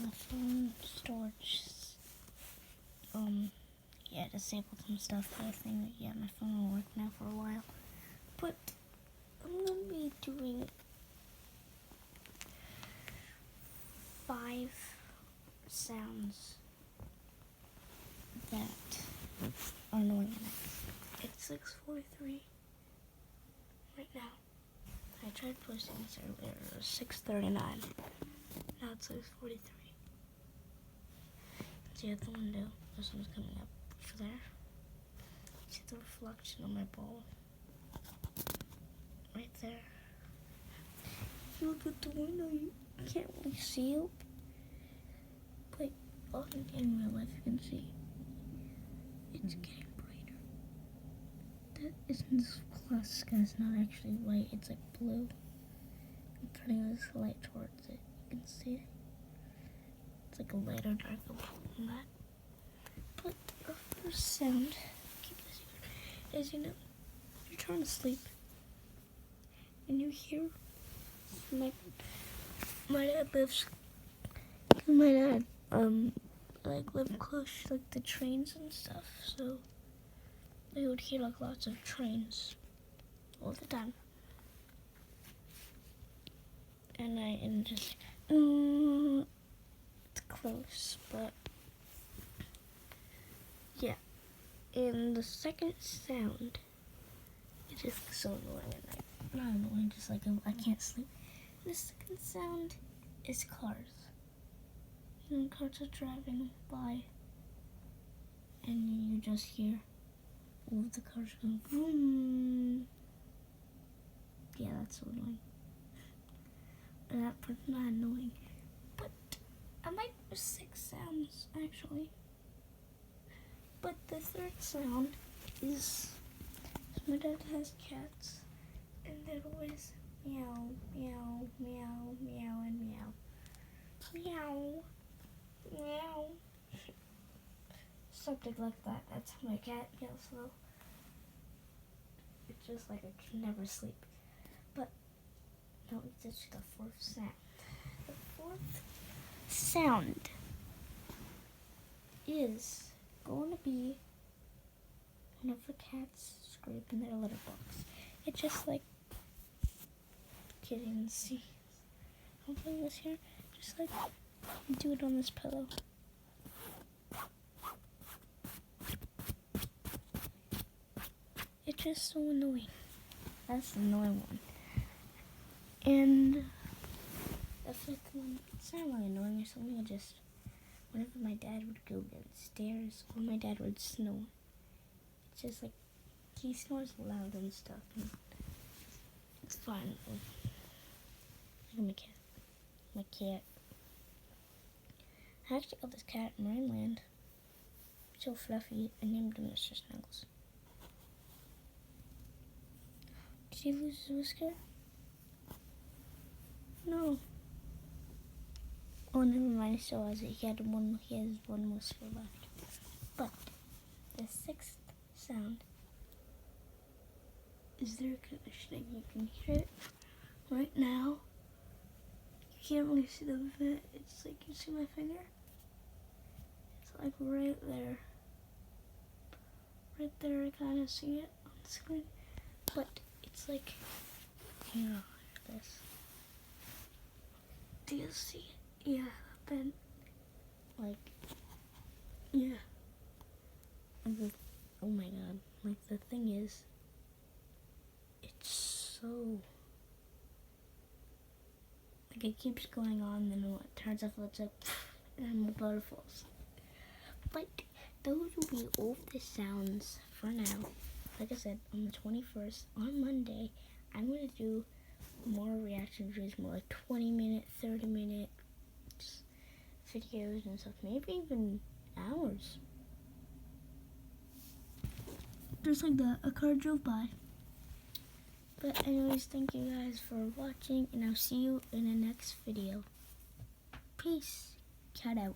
my phone storage. Yeah, disabled some stuff. I think, yeah, my phone will work now for a while. But I'm gonna be doing 5 sounds that are annoying at night. It's 6:43 right now. I tried posting this earlier. It was 6:39. Now it's 6:43. See at the window. The sun's coming up over there. See the reflection of my bowl right there. If you look at the window, you can't really see it. But in real life, you can see it's getting brighter. That isn't this glass sky. It's not actually white. It's like blue. I'm turning this light towards it. You can see it. It's like a lighter, darker blue than that. But our first sound, keep this here, is you're trying to sleep, and you hear my dad lives. My dad live close to like the trains and stuff, so we would hear like lots of trains all the time. And just it's close, but yeah. And the second sound is just so annoying at night. Not annoying, just like I can't sleep. The second sound is cars. Cars are driving by, and you just hear all of the cars going boom. Yeah, that's so annoying. And that part's not annoying, but I might do 6 sounds actually. But the third sound is my dad has cats, and they're always meow, meow, meow, meow, and meow. Meow, meow. Something like that. That's how my cat yells though. It's just like I can never sleep. But now we get to the 4th sound. The 4th sound is going to be one of the cats scraping their litter box. It's just like kidding. See, I'm putting this here. Just like do it on this pillow. It's just so annoying. That's the annoying one. And the 5th one, it's not really annoying or something. It just whenever my dad would go downstairs or my dad would snore, it's just like he snores loud and stuff. And it's fine. Look at my cat. I actually got this cat in Marineland. So fluffy. I named him Mr. Snuggles. Did he lose his whisker? No. Oh, never mind. He still has it. He has one whisker left. But the 6th sound is the air conditioning. You can hear it right now. You can't really see the vent. It's like you see my finger. It's like right there. Right there, I kind of see it on the screen. But it's like, this. Do you see it? Yeah, then, like, yeah. And oh my god, like the thing is, it's so, like it keeps going on, then when it turns off, it's like, and more butterflies. But those will be all of the sounds for now. Like I said, on the 21st, on Monday, I'm going to do more reaction videos, more like 20-minute, 30-minute videos and stuff, maybe even hours. Just like that, a car drove by. But anyways, thank you guys for watching, and I'll see you in the next video. Peace. Cat out.